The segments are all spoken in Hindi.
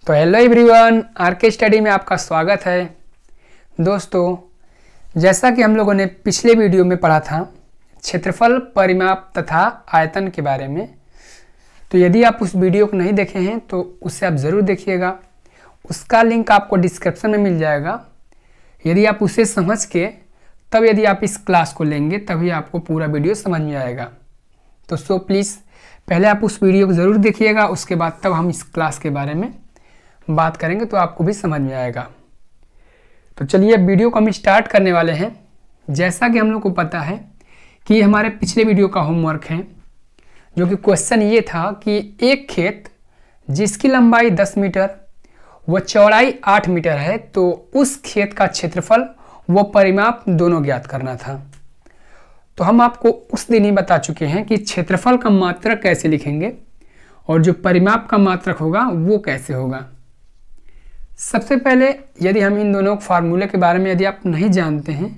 तो हेलो एवरीवन, आरके स्टडी में आपका स्वागत है। दोस्तों, जैसा कि हम लोगों ने पिछले वीडियो में पढ़ा था क्षेत्रफल, परिमाप तथा आयतन के बारे में, तो यदि आप उस वीडियो को नहीं देखे हैं तो उसे आप ज़रूर देखिएगा। उसका लिंक आपको डिस्क्रिप्शन में मिल जाएगा। यदि आप उसे समझ के तब यदि आप इस क्लास को लेंगे तभी आपको पूरा वीडियो समझ में आएगा। तो प्लीज़ पहले आप उस वीडियो को ज़रूर देखिएगा, उसके बाद तब हम इस क्लास के बारे में बात करेंगे तो आपको भी समझ में आएगा। तो चलिए अब वीडियो को हम स्टार्ट करने वाले हैं। जैसा कि हम लोग को पता है कि हमारे पिछले वीडियो का होमवर्क है, जो कि क्वेश्चन ये था कि एक खेत जिसकी लंबाई 10 मीटर व चौड़ाई 8 मीटर है, तो उस खेत का क्षेत्रफल व परिमाप दोनों ज्ञात करना था। तो हम आपको उस दिन ही बता चुके हैं कि क्षेत्रफल का मात्रक कैसे लिखेंगे और जो परिमाप का मात्रक होगा वो कैसे होगा। सबसे पहले यदि हम इन दोनों फार्मूले के बारे में यदि आप नहीं जानते हैं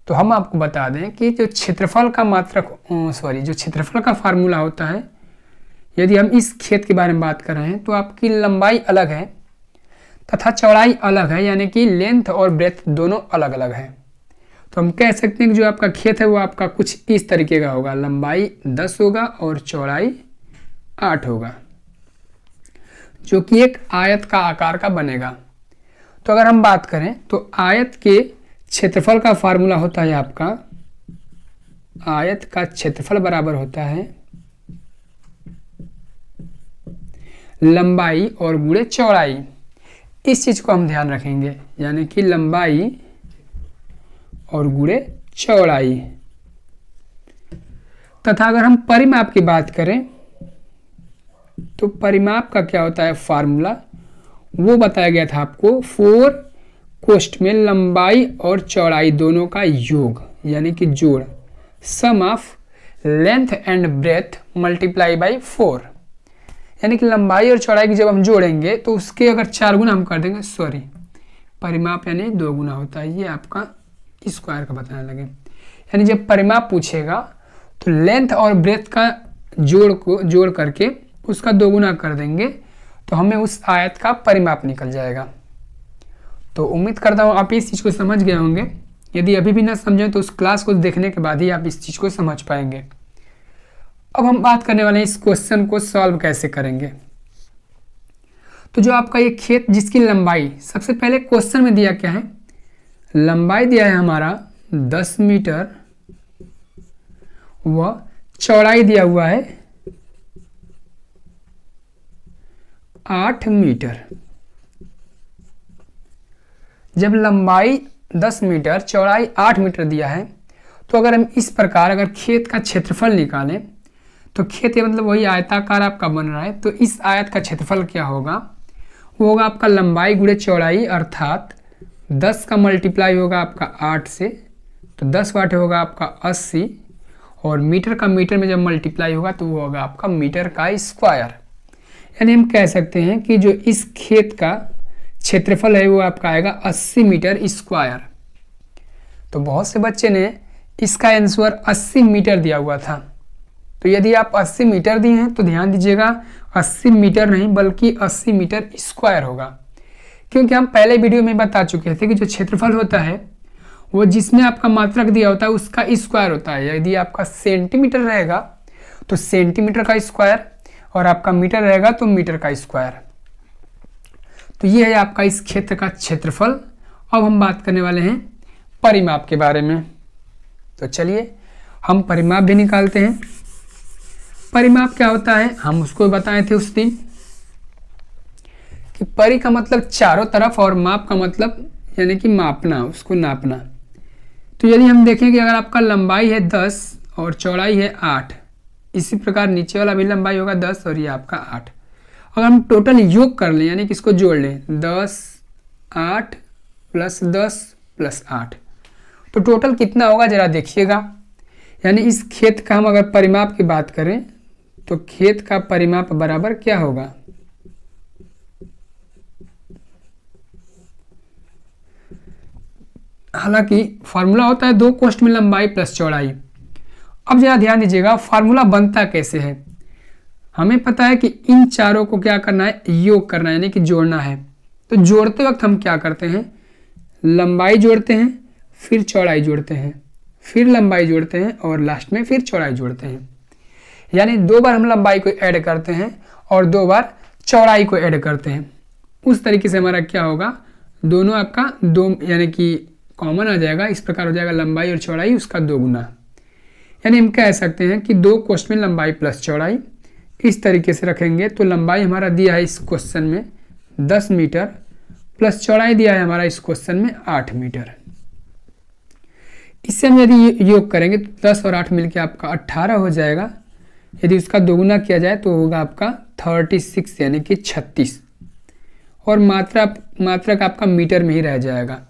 तो हम आपको बता दें कि जो क्षेत्रफल का जो क्षेत्रफल का फार्मूला होता है, यदि हम इस खेत के बारे में बात कर रहे हैं तो आपकी लंबाई अलग है तथा चौड़ाई अलग है, यानी कि लेंथ और ब्रेथ दोनों अलग अलग है। तो हम कह सकते हैं कि जो आपका खेत है वो आपका कुछ इस तरीके का होगा। लंबाई 10 होगा और चौड़ाई 8 होगा, जो कि एक आयत का आकार का बनेगा। तो अगर हम बात करें तो आयत के क्षेत्रफल का फार्मूला होता है आपका, आयत का क्षेत्रफल बराबर होता है लंबाई और गुणे चौड़ाई। इस चीज को हम ध्यान रखेंगे, यानी कि लंबाई और गुणे चौड़ाई। तथा अगर हम परिमाप की बात करें तो परिमाप का क्या होता है फार्मूला, वो बताया गया था आपको 4 कोष्ठ में लंबाई और चौड़ाई दोनों का योग, यानी कि जोड़, sum of length and breadth multiply by 4। यानी कि लंबाई और चौड़ाई की जब हम जोड़ेंगे तो उसके अगर 4 गुना हम कर देंगे, परिमाप यानी 2 गुना होता है, ये आपका स्क्वायर का बताने लगे। यानी जब परिमाप पूछेगा तो लेंथ और ब्रेथ का जोड़ करके उसका 2 गुना कर देंगे तो हमें उस आयत का परिमाप निकल जाएगा। तो उम्मीद करता हूँ आप इस चीज़ को समझ गए होंगे। यदि अभी भी ना समझें तो उस क्लास को देखने के बाद ही आप इस चीज़ को समझ पाएंगे। अब हम बात करने वाले हैं इस क्वेश्चन को सॉल्व कैसे करेंगे। तो जो आपका ये खेत जिसकी लंबाई, सबसे पहले क्वेश्चन में दिया क्या है, लंबाई दिया है हमारा 10 मीटर व चौड़ाई दिया हुआ है 8 मीटर। जब लंबाई 10 मीटर चौड़ाई 8 मीटर दिया है तो अगर हम इस प्रकार अगर खेत का क्षेत्रफल निकालें तो खेत मतलब वही आयताकार आपका बन रहा है, तो इस आयत का क्षेत्रफल क्या होगा, वो होगा आपका लंबाई गुणे चौड़ाई, अर्थात 10 का मल्टीप्लाई होगा आपका 8 से, तो 10 वाट होगा आपका 80, और मीटर का मीटर में जब मल्टीप्लाई होगा तो वो होगा आपका मीटर का स्क्वायर। यानी हम कह सकते हैं कि जो इस खेत का क्षेत्रफल है वो आपका आएगा 80 मीटर स्क्वायर। तो बहुत से बच्चे ने इसका आंसर 80 मीटर दिया हुआ था। तो यदि आप 80 मीटर दिए हैं तो ध्यान दीजिएगा 80 मीटर नहीं बल्कि 80 मीटर स्क्वायर होगा, क्योंकि हम पहले वीडियो में बता चुके थे कि जो क्षेत्रफल होता है वो जिसमें आपका मात्रक दिया होता है उसका स्क्वायर होता है। यदि आपका सेंटीमीटर रहेगा तो सेंटीमीटर का स्क्वायर, और आपका मीटर रहेगा तो मीटर का स्क्वायर। तो ये है आपका इस क्षेत्र का क्षेत्रफल। अब हम बात करने वाले हैं परिमाप के बारे में। तो चलिए हम परिमाप भी निकालते हैं। परिमाप क्या होता है हम उसको बताए थे उस दिन कि परि का मतलब चारों तरफ और माप का मतलब यानी कि मापना, उसको नापना। तो यदि हम देखें कि अगर आपका लंबाई है 10 और चौड़ाई है 8, इसी प्रकार नीचे वाला भी लंबाई होगा 10 और ये आपका 8। अगर हम टोटल योग कर लें यानी कि इसको जोड़ लें 10 8 प्लस 10 प्लस 8, तो टोटल कितना होगा जरा देखिएगा। यानी इस खेत का हम अगर परिमाप की बात करें तो खेत का परिमाप बराबर क्या होगा, हालांकि फार्मूला होता है 2 कोष्ठ में लंबाई प्लस चौड़ाई। अब जरा ध्यान दीजिएगा फार्मूला बनता कैसे है। हमें पता है कि इन चारों को क्या करना है, योग करना है, यानी कि जोड़ना है। तो जोड़ते वक्त हम क्या करते हैं, लंबाई जोड़ते हैं, फिर चौड़ाई जोड़ते हैं, फिर लंबाई जोड़ते हैं और लास्ट में फिर चौड़ाई जोड़ते हैं। यानी 2 बार हम लंबाई को ऐड करते हैं और 2 बार चौड़ाई को ऐड करते हैं। उस तरीके से हमारा क्या होगा, दोनों आपका 2 यानी कि कॉमन आ जाएगा। इस प्रकार हो जाएगा लंबाई और चौड़ाई उसका 2 गुना। यानी हम कह सकते हैं कि 2 क्वेश्चन में लंबाई प्लस चौड़ाई इस तरीके से रखेंगे तो लंबाई हमारा दिया है इस क्वेश्चन में 10 मीटर प्लस चौड़ाई दिया है हमारा इस क्वेश्चन में 8 मीटर। इससे हम यदि योग करेंगे तो 10 और 8 मिलकर आपका 18 हो जाएगा। यदि उसका 2 गुना किया जाए तो होगा आपका 36 यानी कि 36। और मात्रक आपका मीटर में ही रह जाएगा,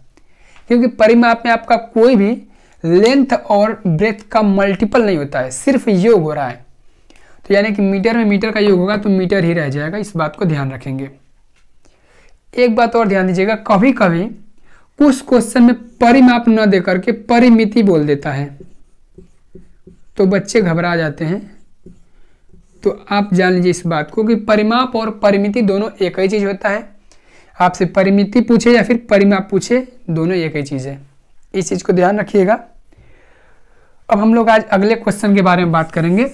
क्योंकि परिमाप में आपका कोई भी लेंथ और ब्रेथ का मल्टीपल नहीं होता है, सिर्फ योग हो रहा है। तो यानी कि मीटर में मीटर का योग होगा तो मीटर ही रह जाएगा। इस बात को ध्यान रखेंगे। एक बात और ध्यान दीजिएगा, कभी कभी कुछ क्वेश्चन में परिमाप न दे करके परिमिति बोल देता है तो बच्चे घबरा जाते हैं। तो आप जान लीजिए इस बात को कि परिमाप और परिमिति दोनों एक ही चीज होता है। आपसे परिमिति पूछे या फिर परिमाप पूछे, दोनों एक ही चीज है। इस चीज को ध्यान रखिएगा। अब हम लोग आज अगले क्वेश्चन के बारे में बात करेंगे।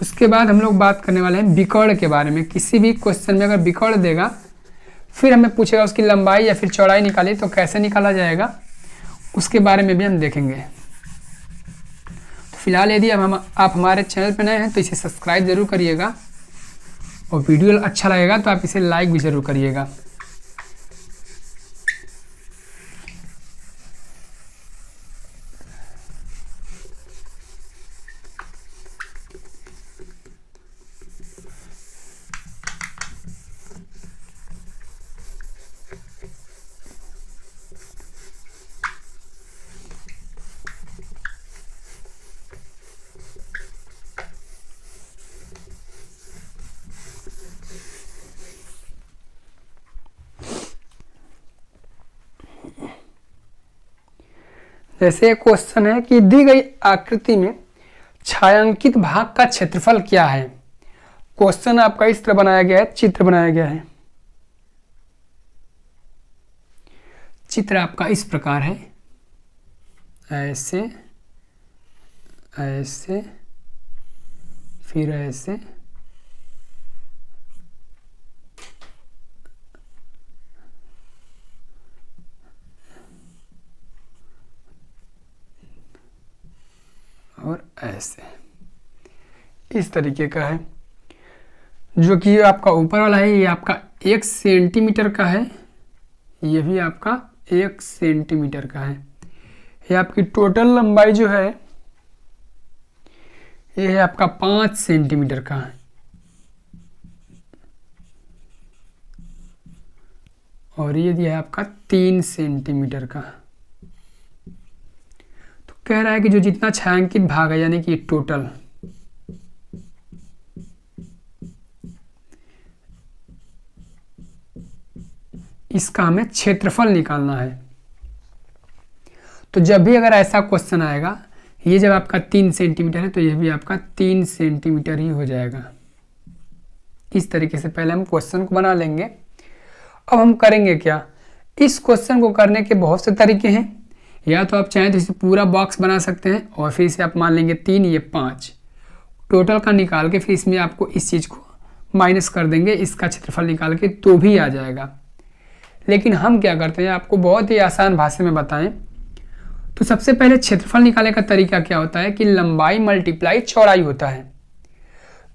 उसके बाद हम लोग बात करने वाले हैं विकर्ण के बारे में। किसी भी क्वेश्चन में अगर विकर्ण देगा फिर हमें पूछेगा उसकी लंबाई या फिर चौड़ाई निकालिए तो कैसे निकाला जाएगा, उसके बारे में भी हम देखेंगे। तो फिलहाल यदि आप हमारे चैनल पर नए हैं तो इसे सब्सक्राइब जरूर करिएगा और वीडियो अच्छा लगेगा तो आप इसे लाइक भी जरूर करिएगा। जैसे एक क्वेश्चन है कि दी गई आकृति में छायांकित भाग का क्षेत्रफल क्या है। क्वेश्चन आपका इस तरह बनाया गया है, चित्र बनाया गया है। चित्र आपका इस प्रकार है, ऐसे ऐसे फिर ऐसे और ऐसे, इस तरीके का है। जो कि आपका ऊपर वाला है ये आपका 1 सेंटीमीटर का है, ये भी आपका 1 सेंटीमीटर का है। ये आपकी टोटल लंबाई जो है ये है आपका 5 सेंटीमीटर का है और ये दिया है आपका 3 सेंटीमीटर का। तो कह रहा है कि जो जितना छायांकित भाग है यानी कि टोटल, इसका हमें क्षेत्रफल निकालना है। तो जब भी अगर ऐसा क्वेश्चन आएगा, ये जब आपका 3 सेंटीमीटर है तो यह भी आपका 3 सेंटीमीटर ही हो जाएगा। इस तरीके से पहले हम क्वेश्चन को बना लेंगे। अब हम करेंगे क्या, इस क्वेश्चन को करने के बहुत से तरीके हैं। या तो आप चाहें तो इसे पूरा बॉक्स बना सकते हैं और फिर इसे आप मान लेंगे 3, ये 5 टोटल का निकाल के फिर इसमें आपको इस चीज़ को माइनस कर देंगे, इसका क्षेत्रफल निकाल के तो भी आ जाएगा। लेकिन हम क्या करते हैं, आपको बहुत ही आसान भाषा में बताएं तो सबसे पहले क्षेत्रफल निकालने का तरीका क्या होता है कि लंबाई मल्टीप्लाई चौड़ाई होता है।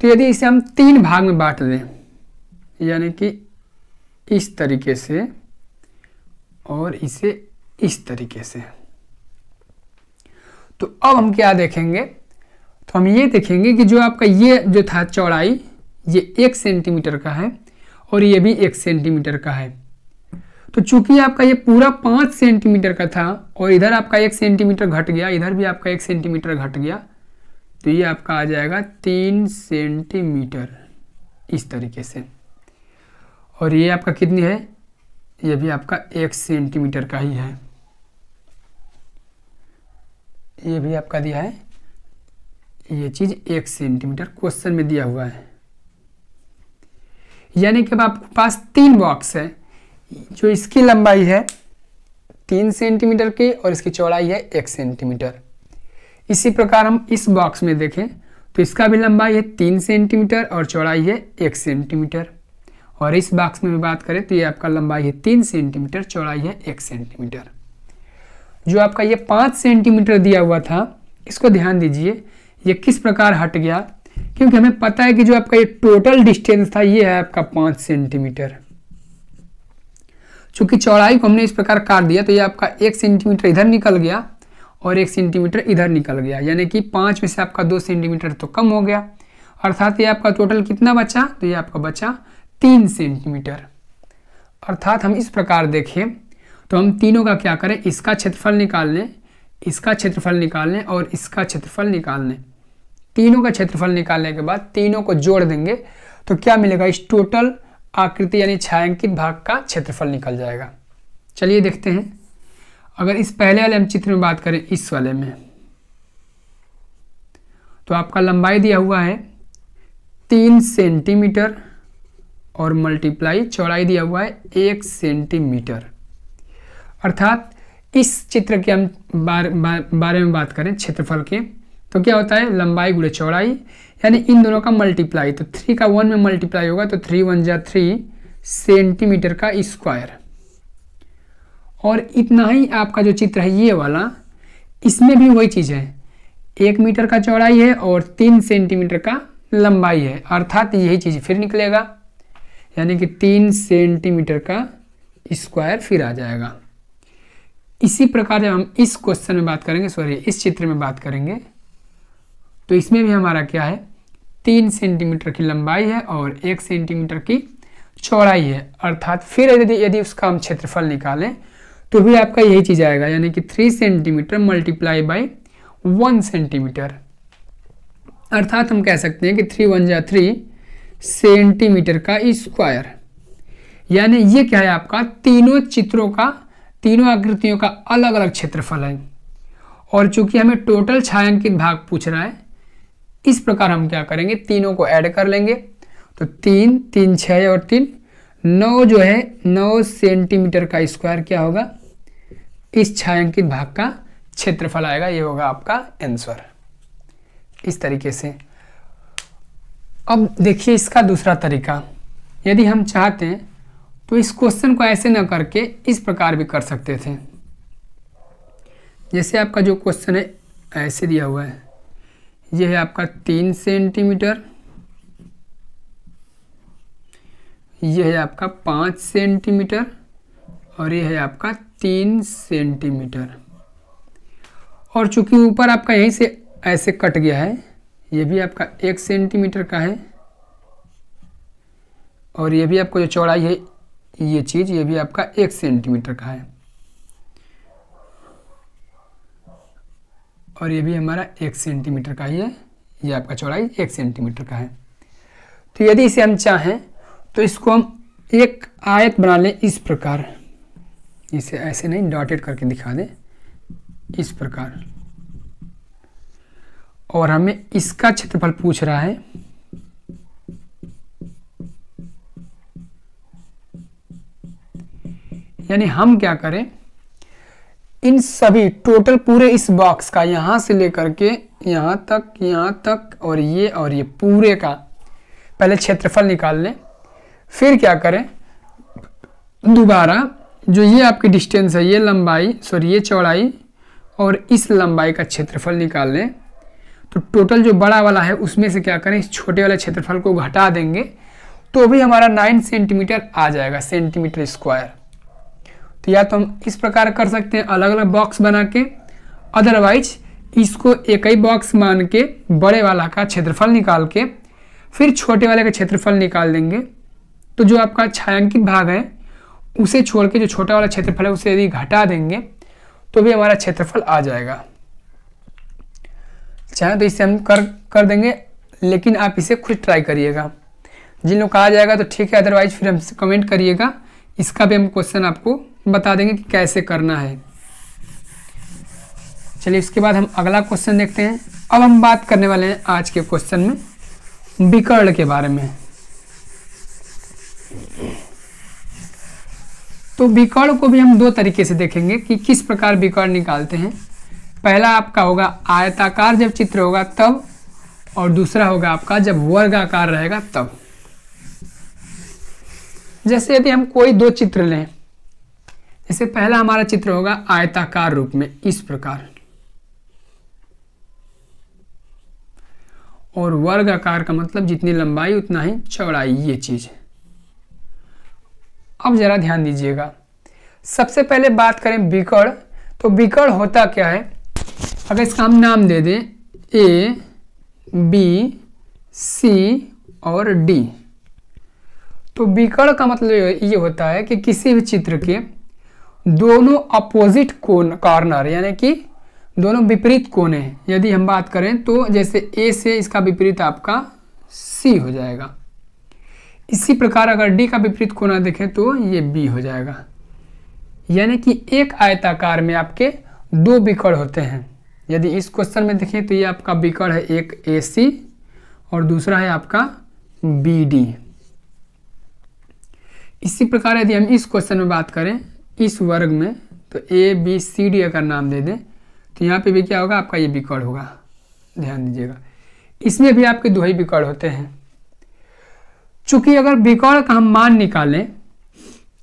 तो यदि इसे हम 3 भाग में बांट दें, यानी कि इस तरीके से और इसे इस तरीके से, तो अब हम क्या देखेंगे, तो हम ये देखेंगे कि जो आपका ये जो था चौड़ाई, ये 1 सेंटीमीटर का है और ये भी 1 सेंटीमीटर का है। तो चूंकि आपका ये पूरा 5 सेंटीमीटर का था और इधर आपका 1 सेंटीमीटर घट गया, इधर भी आपका 1 सेंटीमीटर घट गया, तो ये आपका आ जाएगा 3 सेंटीमीटर इस तरीके से। और ये आपका कितनी है, ये भी आपका 1 सेंटीमीटर का ही है। ये भी आपका दिया है ये चीज़ 1 सेंटीमीटर क्वेश्चन में दिया हुआ है। यानी कि अब आपके पास 3 बॉक्स है, जो इसकी लंबाई है 3 सेंटीमीटर की और इसकी चौड़ाई है 1 सेंटीमीटर। इसी प्रकार हम इस बॉक्स में देखें तो इसका भी लंबाई है 3 सेंटीमीटर और चौड़ाई है 1 सेंटीमीटर। और इस बॉक्स में बात करें तो ये आपका लंबाई है 3 सेंटीमीटर, चौड़ाई है 1 सेंटीमीटर। जो आपका ये 5 सेंटीमीटर दिया हुआ था, इसको ध्यान दीजिए ये किस प्रकार हट गया, क्योंकि हमें पता है कि जो आपका ये टोटल डिस्टेंस था ये है आपका 5 सेंटीमीटर। चूंकि चौड़ाई को हमने इस प्रकार काट दिया तो ये आपका 1 सेंटीमीटर इधर निकल गया और 1 सेंटीमीटर इधर निकल गया, यानी कि 5 में से आपका 2 सेंटीमीटर तो कम हो गया, अर्थात ये आपका टोटल कितना बचा, तो ये आपका बचा 3 सेंटीमीटर। अर्थात हम इस प्रकार देखें तो हम तीनों का क्या करें, इसका क्षेत्रफल निकाल लें, इसका क्षेत्रफल निकाल लें और इसका क्षेत्रफल निकाल लें। तीनों का क्षेत्रफल निकालने के बाद तीनों को जोड़ देंगे तो क्या मिलेगा, इस टोटल आकृति यानी छायांकित भाग का क्षेत्रफल निकल जाएगा। चलिए देखते हैं। अगर इस पहले वाले हम चित्र में बात करें, इस वाले में, तो आपका लंबाई दिया हुआ है 3 सेंटीमीटर और मल्टीप्लाई चौड़ाई दिया हुआ है 1 सेंटीमीटर। अर्थात इस चित्र के हम बारे में बात करें क्षेत्रफल के, तो क्या होता है लंबाई गुणे चौड़ाई, यानी इन दोनों का मल्टीप्लाई, तो 3 का 1 में मल्टीप्लाई होगा तो 3 1 जा 3 सेंटीमीटर का स्क्वायर। और इतना ही आपका जो चित्र है ये वाला, इसमें भी वही चीज़ है, 1 मीटर का चौड़ाई है और 3 सेंटीमीटर का लंबाई है, अर्थात यही चीज़ फिर निकलेगा, यानी कि 3 सेंटीमीटर का स्क्वायर फिर आ जाएगा। इसी प्रकार जब हम इस क्वेश्चन में बात करेंगे, सॉरी इस चित्र में बात करेंगे, तो इसमें भी हमारा क्या है, 3 सेंटीमीटर की लंबाई है और 1 सेंटीमीटर की चौड़ाई है, अर्थात फिर यदि उसका हम क्षेत्रफल निकालें तो भी आपका यही चीज़ आएगा, यानी कि 3 सेंटीमीटर मल्टीप्लाई बाई 1 सेंटीमीटर। अर्थात हम कह सकते हैं कि 3 1 जा 3 सेंटीमीटर का स्क्वायर। यानी ये क्या है, आपका तीनों चित्रों का, तीनों आकृतियों का अलग अलग क्षेत्रफल है। और चूंकि हमें टोटल छायांकित भाग पूछ रहा है, इस प्रकार हम क्या करेंगे, तीनों को ऐड कर लेंगे, तो 3 3 6 और 3 9 जो है 9 सेंटीमीटर का स्क्वायर क्या होगा, इस छायांकित भाग का क्षेत्रफल आएगा। ये होगा आपका आंसर। इस तरीके से अब देखिए इसका दूसरा तरीका, यदि हम चाहते हैं तो इस क्वेश्चन को ऐसे ना करके इस प्रकार भी कर सकते थे। जैसे आपका जो क्वेश्चन है ऐसे दिया हुआ है, यह है आपका 3 सेंटीमीटर, यह है आपका 5 सेंटीमीटर और यह है आपका 3 सेंटीमीटर। और चूंकि ऊपर आपका यहीं से ऐसे कट गया है, यह भी आपका 1 सेंटीमीटर का है और यह भी आपको जो चौड़ाई है ये चीज़, ये भी आपका 1 सेंटीमीटर का है और ये भी हमारा 1 सेंटीमीटर का ही है, ये आपका चौड़ाई 1 सेंटीमीटर का है। तो यदि इसे हम चाहें तो इसको हम एक आयत बना लें इस प्रकार, इसे ऐसे नहीं डॉटेड करके दिखा दें इस प्रकार, और हमें इसका क्षेत्रफल पूछ रहा है। यानी हम क्या करें, इन सभी टोटल पूरे इस बॉक्स का यहाँ से लेकर के यहाँ तक और ये पूरे का पहले क्षेत्रफल निकाल लें, फिर क्या करें, दोबारा जो ये आपकी डिस्टेंस है, ये लंबाई सॉरी ये चौड़ाई और इस लंबाई का क्षेत्रफल निकाल लें। तो टोटल जो बड़ा वाला है उसमें से क्या करें, इस छोटे वाले क्षेत्रफल को घटा देंगे तो भी हमारा 9 सेंटीमीटर आ जाएगा, सेंटीमीटर स्क्वायर। तो या तो हम इस प्रकार कर सकते हैं अलग अलग बॉक्स बना के, अदरवाइज इसको एक ही बॉक्स मान के बड़े वाला का क्षेत्रफल निकाल के फिर छोटे वाले का क्षेत्रफल निकाल देंगे। तो जो आपका छायांकित भाग है उसे छोड़ के जो छोटा वाला क्षेत्रफल है उसे यदि घटा देंगे तो भी हमारा क्षेत्रफल आ जाएगा। चाहे तो इसे हम कर देंगे, लेकिन आप इसे खुद ट्राई करिएगा। जिन लोग कहा जाएगा तो ठीक है, अदरवाइज फिर हमसे कमेंट करिएगा, इसका भी हम क्वेश्चन आपको बता देंगे कि कैसे करना है। चलिए इसके बाद हम अगला क्वेश्चन देखते हैं। अब हम बात करने वाले हैं आज के क्वेश्चन में विकर्ण के बारे में। तो विकर्ण को भी हम दो तरीके से देखेंगे कि किस प्रकार विकर्ण निकालते हैं। पहला आपका होगा आयताकार जब चित्र होगा तब, और दूसरा होगा आपका जब वर्गाकार रहेगा तब। जैसे यदि हम कोई दो चित्र लें, जैसे पहला हमारा चित्र होगा आयताकार रूप में इस प्रकार, और वर्गाकार का मतलब जितनी लंबाई उतना ही चौड़ाई, ये चीज। अब जरा ध्यान दीजिएगा, सबसे पहले बात करें विकर्ण, तो विकर्ण होता क्या है, अगर इसका हम नाम दे दें ए, बी, सी और डी, तो विकर्ण का मतलब ये होता है कि किसी भी चित्र के दोनों अपोजिट कॉर्नर, यानी कि दोनों विपरीत कोने हैं। यदि हम बात करें तो जैसे ए से इसका विपरीत आपका सी हो जाएगा, इसी प्रकार अगर डी का विपरीत कोना देखें तो ये बी हो जाएगा। यानी कि एक आयताकार में आपके दो विकर्ण होते हैं। यदि इस क्वेश्चन में देखें तो ये आपका विकर्ण है एक ए सी और दूसरा है आपका बी डी। इसी प्रकार यदि हम इस क्वेश्चन में बात करें इस वर्ग में, तो ए बी सी डी अगर नाम दे दें तो यहाँ पे भी क्या होगा, आपका ये विकर्ण होगा। ध्यान दीजिएगा, इसमें भी आपके दो ही विकर्ण होते हैं। चूंकि अगर विकर्ण का हम मान निकालें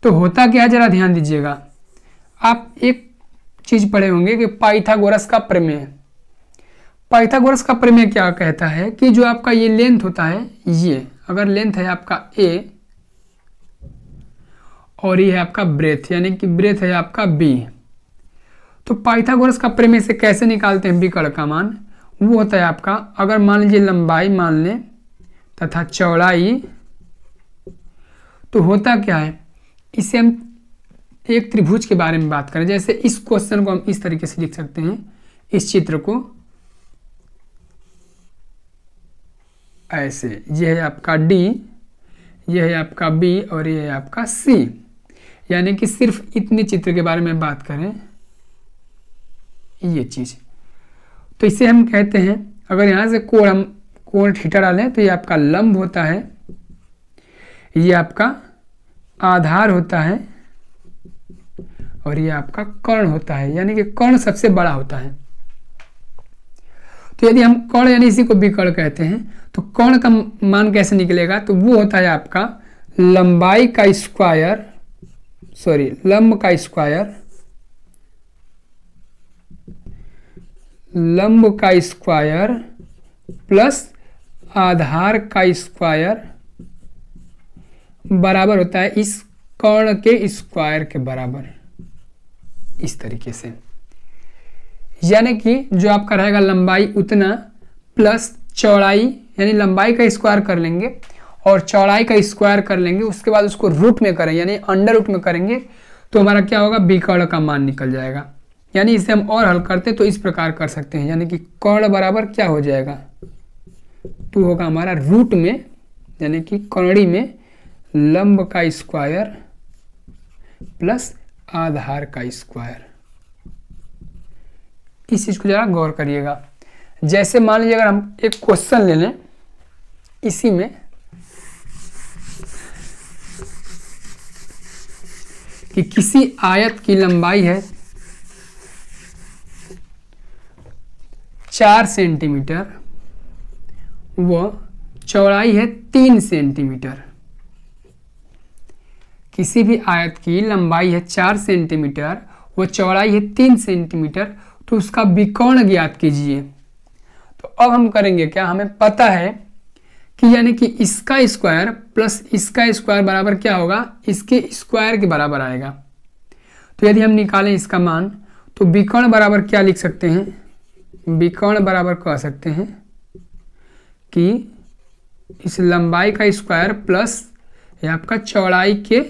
तो होता क्या है, जरा ध्यान दीजिएगा। आप एक चीज पढ़े होंगे कि पाइथागोरस का प्रमेय। पाइथागोरस का प्रमेय क्या कहता है कि जो आपका ये लेंथ होता है, ये अगर लेंथ है आपका ए और ये है आपका ब्रेथ, यानी कि ब्रेथ है आपका बी, तो पाइथागोरस का प्रमेय से कैसे निकालते हैं विकर्ण का मान, वो होता है आपका, अगर मान लीजिए लंबाई मान लें तथा चौड़ाई, तो होता क्या है, इसे हम एक त्रिभुज के बारे में बात करें। जैसे इस क्वेश्चन को हम इस तरीके से लिख सकते हैं, इस चित्र को ऐसे, ये है आपका डी, ये है आपका बी और ये है आपका सी। यानी कि सिर्फ इतने चित्र के बारे में बात करें, ये चीज, तो इसे हम कहते हैं, अगर यहाँ से कोण थीटा डालें तो ये आपका लंब होता है, ये आपका आधार होता है और ये आपका कर्ण होता है, यानी कि कर्ण सबसे बड़ा होता है। तो यदि हम कर्ण यानी इसी को विकर्ण कहते हैं, तो कर्ण का मान कैसे निकलेगा, तो वो होता है आपका लंबाई का स्क्वायर, लंब का स्क्वायर, लंब का स्क्वायर प्लस आधार का स्क्वायर बराबर होता है इस कर्ण के स्क्वायर के बराबर, इस तरीके से। यानी कि जो आपका रहेगा लंबाई उतना प्लस चौड़ाई, यानी लंबाई का स्क्वायर कर लेंगे और चौड़ाई का स्क्वायर कर लेंगे, उसके बाद उसको रूट में करें यानी अंडर रूट में करेंगे, तो हमारा क्या होगा, विकर्ण का मान निकल जाएगा। यानी इसे हम और हल करते तो इस प्रकार कर सकते हैं, यानी कि कर्ण बराबर क्या हो जाएगा, तो होगा हमारा रूट में, यानी कि कर्णी में लंब का स्क्वायर प्लस आधार का स्क्वायर। इस चीज को जरा गौर करिएगा। जैसे मान लीजिए अगर हम एक क्वेश्चन ले लें, इसी में कि किसी आयत की लंबाई है 4 सेंटीमीटर व चौड़ाई है 3 सेंटीमीटर। किसी भी आयत की लंबाई है 4 सेंटीमीटर व चौड़ाई है 3 सेंटीमीटर, तो उसका विकर्ण ज्ञात कीजिए। तो अब हम करेंगे क्या, हमें पता है कि यानी कि इसका स्क्वायर प्लस इसका स्क्वायर बराबर क्या होगा, इसके स्क्वायर के बराबर आएगा। तो यदि हम निकालें इसका मान, तो विकर्ण बराबर क्या लिख सकते हैं, विकर्ण बराबर कह सकते हैं कि इस लंबाई का स्क्वायर प्लस आपका चौड़ाई के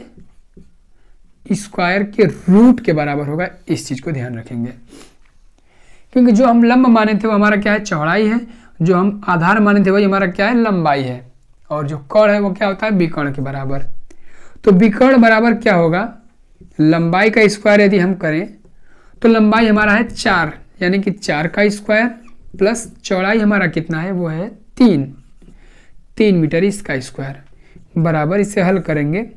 स्क्वायर के रूट के बराबर होगा। इस चीज को ध्यान रखेंगे, क्योंकि जो हम लंब माने थे वो हमारा क्या है, चौड़ाई है, जो हम आधार माने थे वही हमारा क्या है, लंबाई है, और जो कर्ण है वो क्या होता है, विकर्ण के बराबर। तो विकर्ण बराबर क्या होगा, लंबाई का स्क्वायर यदि हम करें तो लंबाई हमारा है 4, यानी कि 4 का स्क्वायर प्लस चौड़ाई हमारा कितना है, वो है 3 मीटर इसका स्क्वायर बराबर, इसे हल करेंगे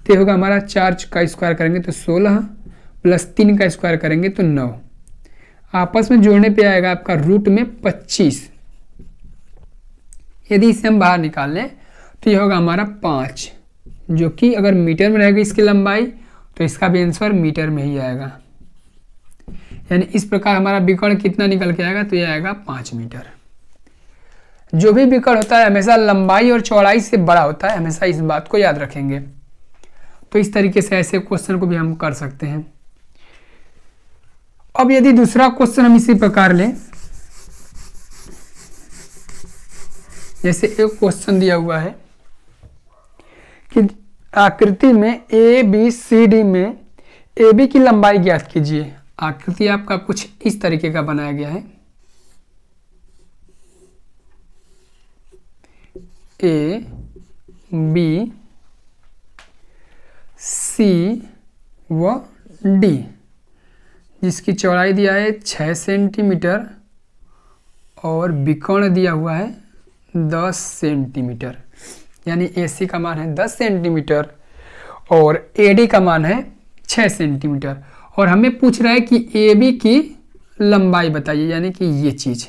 तो ये होगा हमारा 4 का स्क्वायर करेंगे तो 16 प्लस 3 का स्क्वायर करेंगे तो 9, आपस में जोड़ने पे आएगा आपका रूट में 25। यदि इसे हम बाहर निकाल लें तो ये होगा हमारा 5, जो कि अगर मीटर में रहेगी इसकी लंबाई तो इसका भी आंसर मीटर में ही आएगा। यानी इस प्रकार हमारा विकर्ण कितना निकल के आएगा, तो ये आएगा 5 मीटर। जो भी विकर्ण होता है हमेशा लंबाई और चौड़ाई से बड़ा होता है, हमेशा इस बात को याद रखेंगे। तो इस तरीके से ऐसे क्वेश्चन को भी हम कर सकते हैं। अब यदि दूसरा क्वेश्चन हम इसी प्रकार लें, जैसे एक क्वेश्चन दिया हुआ है कि आकृति में ए बी सी डी में ए बी की लंबाई ज्ञात कीजिए। आकृति आपका कुछ इस तरीके का बनाया गया है, ए बी सी व डी, जिसकी चौड़ाई दिया है 6 सेंटीमीटर और विकर्ण दिया हुआ है 10 सेंटीमीटर। यानी AC का मान है 10 सेंटीमीटर और AD का मान है 6 सेंटीमीटर, और हमें पूछ रहा है कि AB की लंबाई बताइए, यानी कि ये चीज।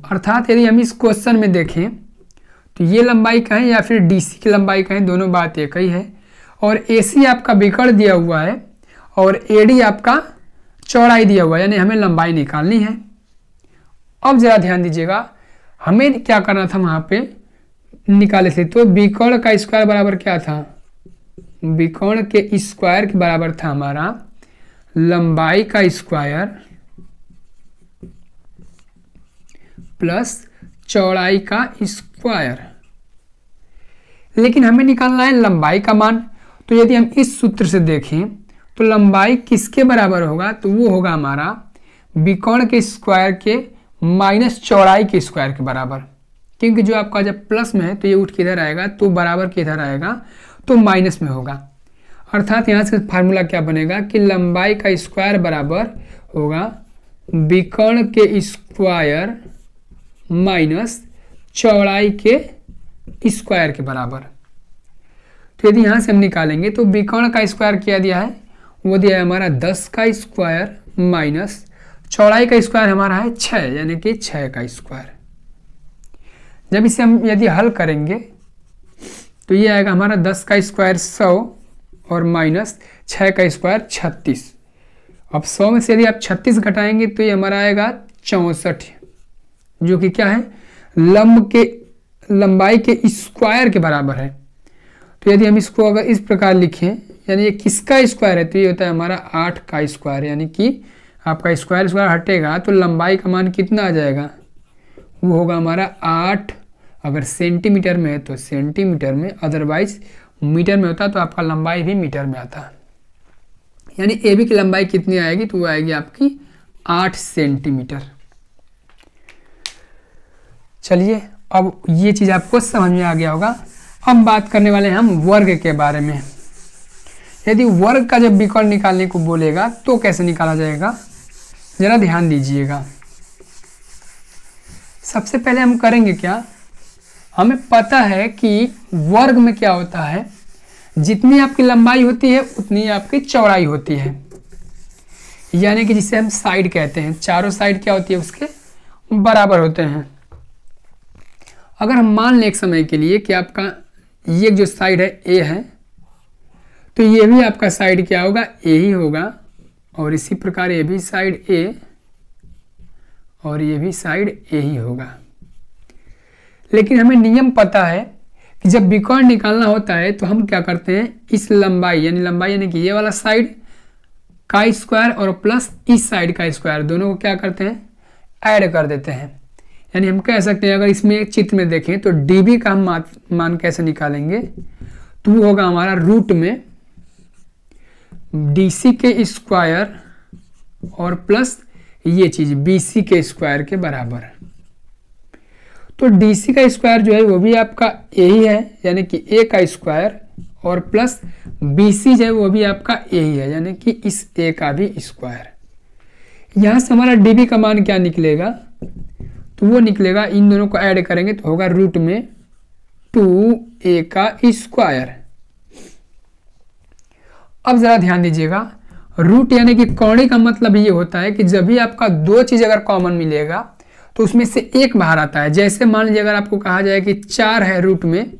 अर्थात यदि हम इस क्वेश्चन में देखें तो ये लंबाई कहें या फिर DC की लंबाई कहें, दोनों बात एक ही है। और AC आपका विकर्ण दिया हुआ है और AD आपका चौड़ाई दिया हुआ है, यानी हमें लंबाई निकालनी है। अब जरा ध्यान दीजिएगा, हमें क्या करना था, वहां पे निकाले थे तो विकर्ण का स्क्वायर बराबर क्या था, विकर्ण के स्क्वायर के बराबर था हमारा लंबाई का स्क्वायर प्लस चौड़ाई का स्क्वायर। लेकिन हमें निकालना है लंबाई का मान। तो यदि हम इस सूत्र से देखें तो लंबाई किसके बराबर होगा, तो वो होगा हमारा विकर्ण के स्क्वायर के माइनस चौड़ाई के स्क्वायर के बराबर। क्योंकि जो आपका जब प्लस में है तो ये उठ के इधर आएगा, तो बराबर के इधर आएगा तो माइनस में होगा। अर्थात यहाँ से फार्मूला क्या बनेगा कि लंबाई का स्क्वायर बराबर होगा विकर्ण के स्क्वायर माइनस चौड़ाई के स्क्वायर के बराबर। तो यदि यहाँ से हम निकालेंगे तो विकर्ण का स्क्वायर क्या दिया है, वो दिया है हमारा 10 का स्क्वायर माइनस चौड़ाई का स्क्वायर हमारा है 6, यानी कि 6 का स्क्वायर। जब इसे हम यदि हल करेंगे तो ये आएगा हमारा 10 का स्क्वायर 100 और माइनस 6 का स्क्वायर 36। अब 100 में से यदि आप 36 घटाएंगे तो ये हमारा आएगा 64, जो कि क्या है, लंबाई के स्क्वायर के बराबर है। तो यदि हम इसको अगर इस प्रकार लिखें, यानी ये किसका स्क्वायर है, तो ये होता है हमारा 8 का स्क्वायर। यानी कि आपका स्क्वायर हटेगा तो लंबाई का मान कितना आ जाएगा, वो होगा हमारा 8। अगर सेंटीमीटर में है तो सेंटीमीटर में, अदरवाइज मीटर में होता तो आपका लंबाई भी मीटर में आता। यानी AB की लंबाई कितनी आएगी, तो वो आएगी आपकी 8 सेंटीमीटर। चलिए, अब ये चीज़ आपको समझ में आ गया होगा। अब बात करने वाले हैं हम वर्ग के बारे में। यदि वर्ग का जब विकर्ण निकालने को बोलेगा तो कैसे निकाला जाएगा, जरा ध्यान दीजिएगा। सबसे पहले हम करेंगे क्या, हमें पता है कि वर्ग में क्या होता है, जितनी आपकी लंबाई होती है उतनी आपकी चौड़ाई होती है। यानी कि जिसे हम साइड कहते हैं, चारों साइड क्या होती है, उसके बराबर होते हैं। अगर हम मान लें एक समय के लिए कि आपका ये जो साइड है A है, तो ये भी आपका साइड क्या होगा, A ही होगा। और इसी प्रकार ये भी साइड A और ये भी साइड A ही होगा। लेकिन हमें नियम पता है कि जब विकर्ण निकालना होता है तो हम क्या करते हैं, इस लंबाई यानी कि ये वाला साइड का स्क्वायर और प्लस इस साइड का स्क्वायर, दोनों को क्या करते हैं, ऐड कर देते हैं। यानी हम कह सकते हैं, अगर इसमें एक चित्र में देखें तो DB का हम मान कैसे निकालेंगे, तो वो होगा हमारा रूट में DC के स्क्वायर और प्लस ये चीज BC के स्क्वायर के बराबर। तो DC का स्क्वायर जो है वो भी आपका A ही है, यानी कि A का स्क्वायर, और प्लस BC जो है वो भी आपका A ही है, यानी कि इस A का भी स्क्वायर। यहाँ से हमारा DB का मान क्या निकलेगा, तो वो निकलेगा, इन दोनों को ऐड करेंगे तो होगा रूट में 2a का स्क्वायर। अब जरा ध्यान दीजिएगा, रूट यानी कि कौड़ी का मतलब ये होता है कि जब भी आपका दो चीज अगर कॉमन मिलेगा तो उसमें से एक बाहर आता है। जैसे मान लीजिए अगर आपको कहा जाए कि 4 है रूट में,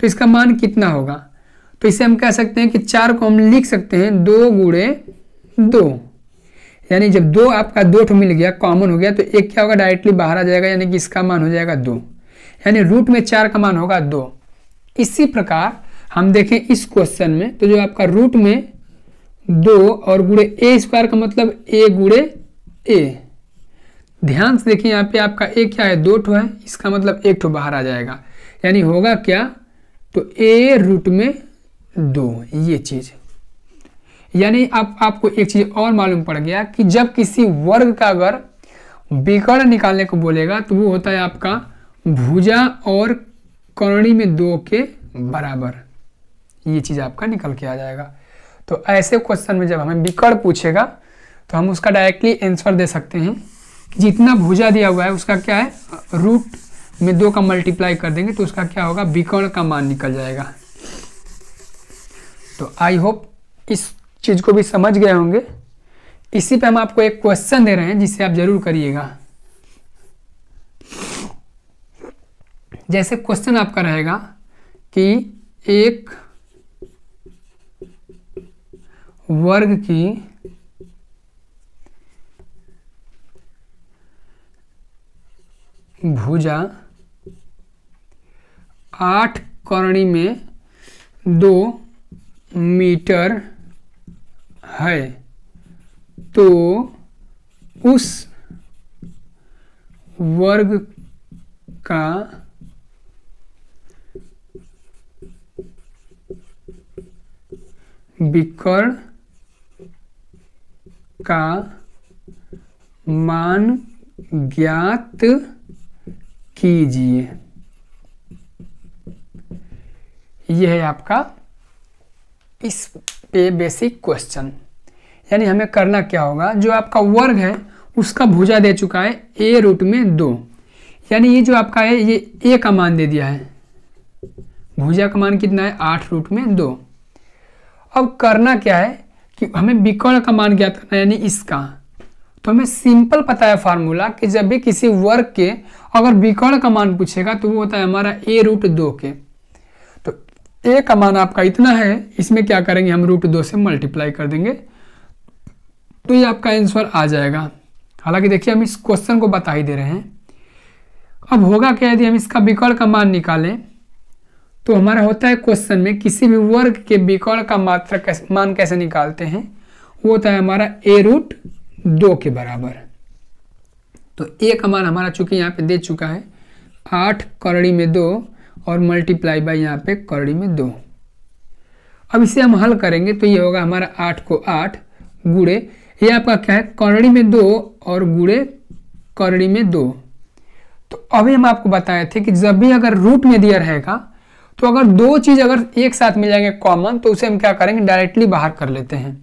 तो इसका मान कितना होगा, तो इसे हम कह सकते हैं कि 4 को हम लिख सकते हैं 2 गुणे 2, यानी जब 2 आपका 2 मिल गया कॉमन हो गया तो एक क्या होगा, डायरेक्टली बाहर आ जाएगा, यानी कि इसका मान हो जाएगा 2, यानी रूट में 4 का मान होगा 2। इसी प्रकार हम देखें इस क्वेश्चन में, तो जो आपका रूट में 2 और गुणे ए स्क्वायर का मतलब a गुणे a। ध्यान से देखिए यहाँ पे आपका a क्या है, 2 है, इसका मतलब 1 बाहर आ जाएगा, यानी होगा क्या, तो a रूट में 2, ये चीज। यानी अब आपको एक चीज और मालूम पड़ गया कि जब किसी वर्ग का अगर विकर्ण निकालने को बोलेगा तो वो होता है आपका भुजा और कर्णी में 2 के बराबर, ये चीज आपका निकल के आ जाएगा। तो ऐसे क्वेश्चन में जब हमें विकर्ण पूछेगा तो हम उसका डायरेक्टली आंसर दे सकते हैं, जितना भुजा दिया हुआ है उसका क्या है, रूट में 2 का मल्टीप्लाई कर देंगे तो उसका क्या होगा, विकर्ण का मान निकल जाएगा। तो आई होप इस चीज को भी समझ गए होंगे। इसी पे हम आपको एक क्वेश्चन दे रहे हैं जिसे आप जरूर करिएगा। जैसे क्वेश्चन आपका रहेगा कि एक वर्ग की भुजा 8 कर्णी में 2 मीटर है, तो उस वर्ग का विकर्ण का मान ज्ञात कीजिए। यह है आपका इस पे बेसिक क्वेश्चन। यानी हमें करना क्या होगा, जो आपका वर्ग है उसका भुजा दे चुका है a रूट में 2, यानी ये जो आपका है ये a का मान दे दिया है, भुजा का मान कितना है 8 रूट में 2। अब करना क्या है कि हमें विकर्ण का मान ज्ञात करना है, यानी इसका। तो हमें सिंपल पता है फार्मूला कि जब भी किसी वर्ग के अगर विकर्ण का मान पूछेगा तो वो होता है हमारा a रूट 2 के। तो a का मान आपका इतना है, इसमें क्या करेंगे हम रूट 2 से मल्टीप्लाई कर देंगे तो ये आपका आंसर आ जाएगा। हालांकि देखिए हम इस क्वेश्चन को बता ही दे रहे हैं। अब होगा क्या, यदि हम इसका विकर्ण का मान निकालें तो हमारा होता है क्वेश्चन में किसी भी वर्ग के विकर्ण का मान कैसे निकालते हैं, वो होता है हमारा a रूट 2 के बराबर। तो a का मान हमारा चूंकि यहाँ पे दे चुका है 8 कर्णी में 2 और मल्टीप्लाई बाई यहाँ पे कर्णी में 2। अब इसे हम हल करेंगे तो ये होगा हमारा 8 को 8 गुणे, ये आपका क्या है कर्णी में 2 और गुणे कर्णी में 2। तो अभी हम आपको बताए थे कि जब भी अगर रूट में दिया रहेगा तो अगर दो चीज अगर एक साथ मिल जाएंगे कॉमन तो उसे हम क्या करेंगे, डायरेक्टली बाहर कर लेते हैं।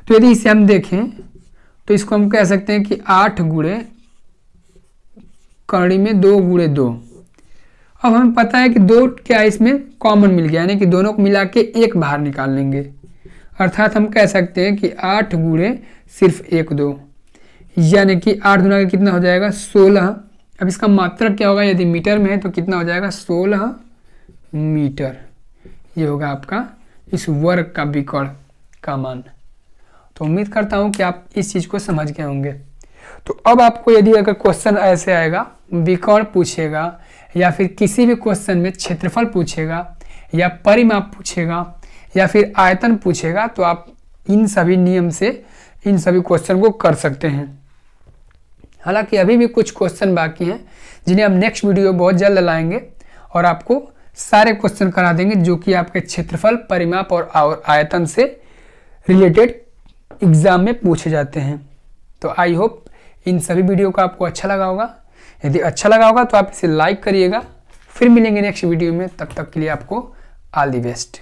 तो यदि इसे हम देखें तो इसको हम कह सकते हैं कि 8 गुणे कर्णी में 2 गुणे 2। अब हमें पता है कि 2 क्या इसमें कॉमन मिल गया, यानी कि दोनों को मिला के 1 बाहर निकाल लेंगे, अर्थात हम कह सकते हैं कि 8 गुणे सिर्फ 1 2, यानी कि 8 गुना कितना हो जाएगा 16। अब इसका मात्रक क्या होगा, यदि मीटर में है तो कितना हो जाएगा 16 मीटर। ये होगा आपका इस वर्ग का विकर्ण का मान। तो उम्मीद करता हूं कि आप इस चीज को समझ गए होंगे। तो अब आपको यदि अगर क्वेश्चन ऐसे आएगा, विकर्ण पूछेगा या फिर किसी भी क्वेश्चन में क्षेत्रफल पूछेगा या परिमाप पूछेगा या फिर आयतन पूछेगा, तो आप इन सभी नियम से इन सभी क्वेश्चन को कर सकते हैं। हालांकि अभी भी कुछ क्वेश्चन बाकी हैं जिन्हें हम नेक्स्ट वीडियो बहुत जल्द लाएंगे और आपको सारे क्वेश्चन करा देंगे जो कि आपके क्षेत्रफल, परिमाप और आयतन से रिलेटेड एग्जाम में पूछे जाते हैं। तो आई होप इन सभी वीडियो को आपको अच्छा लगा होगा। यदि अच्छा लगा होगा तो आप इसे लाइक करिएगा। फिर मिलेंगे नेक्स्ट वीडियो में, तब तक के लिए आपको ऑल द बेस्ट।